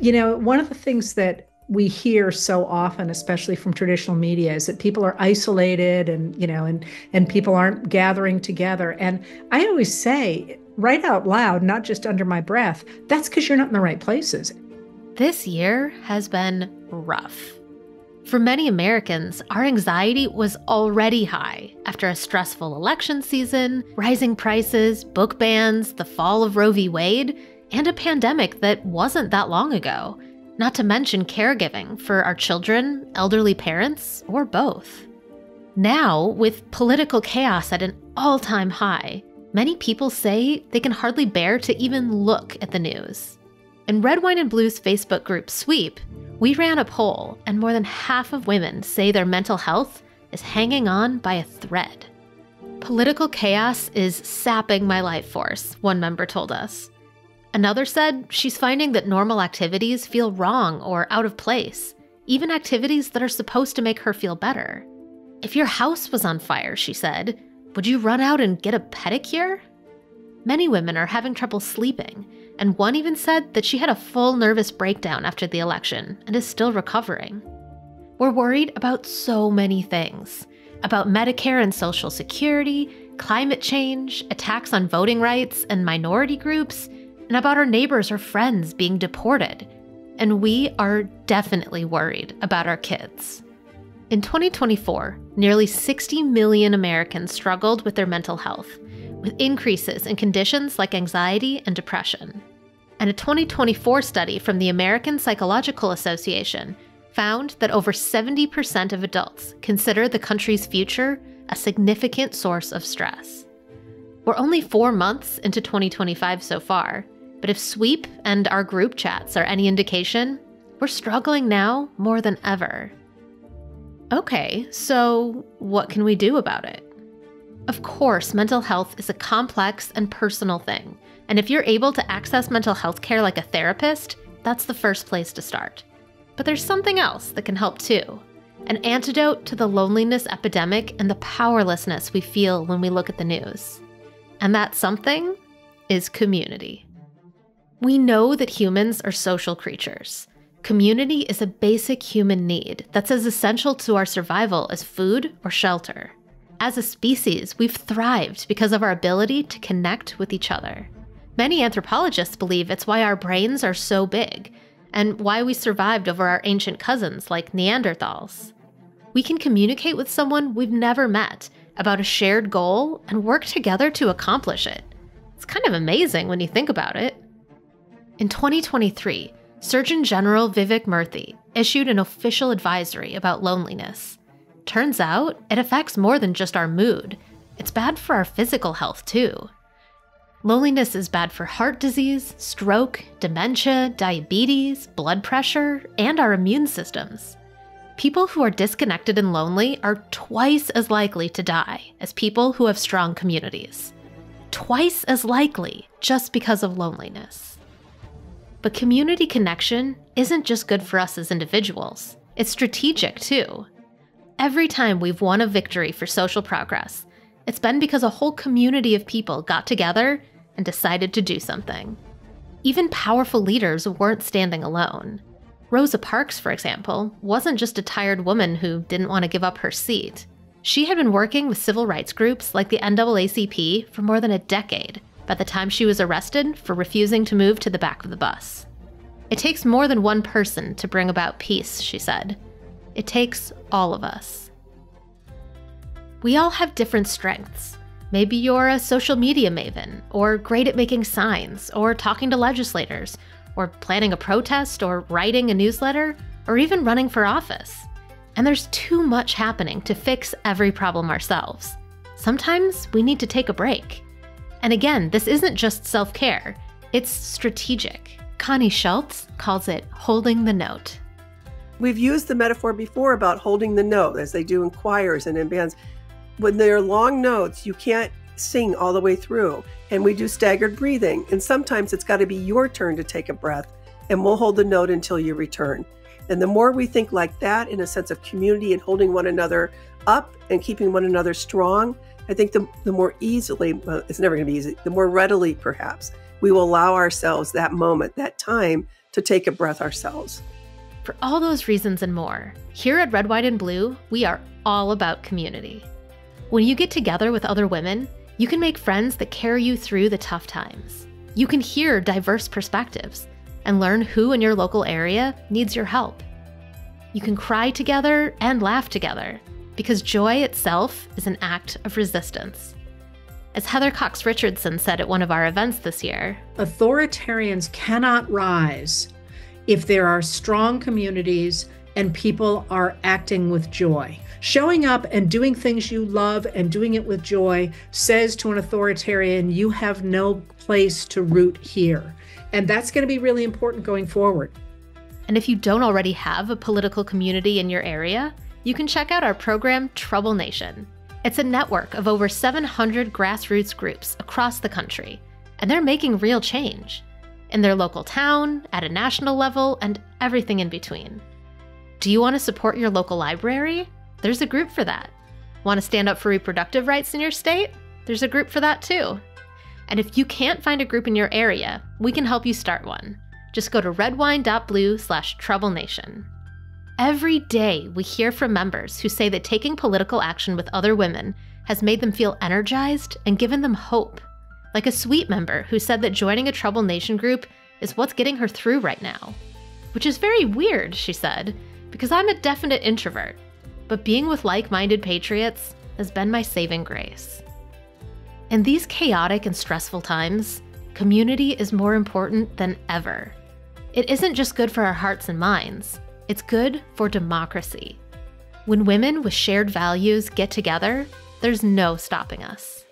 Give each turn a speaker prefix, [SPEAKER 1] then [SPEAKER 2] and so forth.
[SPEAKER 1] One of the things that we hear so often, especially from traditional media, is that people are isolated and people aren't gathering together. And I always say right out loud, not just under my breath, that's because you're not in the right places.
[SPEAKER 2] This year has been rough. For many Americans, our anxiety was already high after a stressful election season, rising prices, book bans, the fall of Roe v. Wade, and a pandemic that wasn't that long ago, not to mention caregiving for our children, elderly parents, or both. Now, with political chaos at an all-time high, many people say they can hardly bear to even look at the news. In Red, Wine, and Blue's Facebook group Sweep, we ran a poll, and more than half of women say their mental health is hanging on by a thread. Political chaos is sapping my life force, one member told us. Another said she's finding that normal activities feel wrong or out of place, even activities that are supposed to make her feel better. If your house was on fire, she said, would you run out and get a pedicure? Many women are having trouble sleeping, and one even said that she had a full nervous breakdown after the election and is still recovering. We're worried about so many things. About Medicare and Social Security, climate change, attacks on voting rights and minority groups, and about our neighbors or friends being deported. And we are definitely worried about our kids. In 2024, nearly 60 million Americans struggled with their mental health, with increases in conditions like anxiety and depression. And a 2024 study from the American Psychological Association found that over 70% of adults consider the country's future a significant source of stress. We're only 4 months into 2025 so far, but if Sweep and our group chats are any indication, we're struggling now more than ever. Okay, so what can we do about it? Of course, mental health is a complex and personal thing, and if you're able to access mental health care like a therapist, that's the first place to start. But there's something else that can help too. An antidote to the loneliness epidemic and the powerlessness we feel when we look at the news. And that something is community. We know that humans are social creatures. Community is a basic human need that's as essential to our survival as food or shelter. As a species, we've thrived because of our ability to connect with each other. Many anthropologists believe it's why our brains are so big, and why we survived over our ancient cousins like Neanderthals. We can communicate with someone we've never met about a shared goal and work together to accomplish it. It's kind of amazing when you think about it. In 2023, Surgeon General Vivek Murthy issued an official advisory about loneliness. Turns out, it affects more than just our mood. It's bad for our physical health, too. Loneliness is bad for heart disease, stroke, dementia, diabetes, blood pressure, and our immune systems. People who are disconnected and lonely are twice as likely to die as people who have strong communities. Twice as likely just because of loneliness. But community connection isn't just good for us as individuals. It's strategic, too. Every time we've won a victory for social progress, it's been because a whole community of people got together and decided to do something. Even powerful leaders weren't standing alone. Rosa Parks, for example, wasn't just a tired woman who didn't want to give up her seat. She had been working with civil rights groups like the NAACP for more than a decade by the time she was arrested for refusing to move to the back of the bus. It takes more than one person to bring about peace, she said. It takes all of us. We all have different strengths. Maybe you're a social media maven, or great at making signs, or talking to legislators, or planning a protest, or writing a newsletter, or even running for office. And there's too much happening to fix every problem ourselves. Sometimes we need to take a break. And again, this isn't just self-care, it's strategic. Connie Schultz calls it holding the note.
[SPEAKER 3] We've used the metaphor before about holding the note, as they do in choirs and in bands. When they're long notes, you can't sing all the way through. And we do staggered breathing. And sometimes it's got to be your turn to take a breath, and we'll hold the note until you return. And the more we think like that, in a sense of community and holding one another up and keeping one another strong, I think the more easily, well, it's never going to be easy, the more readily perhaps, we will allow ourselves that moment, that time to take a breath ourselves.
[SPEAKER 2] For all those reasons and more, here at Red, White, and Blue, we are all about community. When you get together with other women, you can make friends that carry you through the tough times. You can hear diverse perspectives and learn who in your local area needs your help. You can cry together and laugh together, because joy itself is an act of resistance. As Heather Cox Richardson said at one of our events this year,
[SPEAKER 1] authoritarians cannot rise if there are strong communities and people are acting with joy. Showing up and doing things you love and doing it with joy says to an authoritarian, you have no place to root here. And that's going to be really important going forward.
[SPEAKER 2] And if you don't already have a political community in your area, you can check out our program, Trouble Nation. It's a network of over 700 grassroots groups across the country, and they're making real change in their local town, at a national level, and everything in between. Do you want to support your local library? There's a group for that. Want to stand up for reproductive rights in your state? There's a group for that too. And if you can't find a group in your area, we can help you start one. Just go to redwine.blue/troublenation. Every day, we hear from members who say that taking political action with other women has made them feel energized and given them hope. Like a Sweet member who said that joining a Trouble Nation group is what's getting her through right now. Which is very weird, she said, because I'm a definite introvert. But being with like-minded patriots has been my saving grace. In these chaotic and stressful times, community is more important than ever. It isn't just good for our hearts and minds, it's good for democracy. When women with shared values get together, there's no stopping us.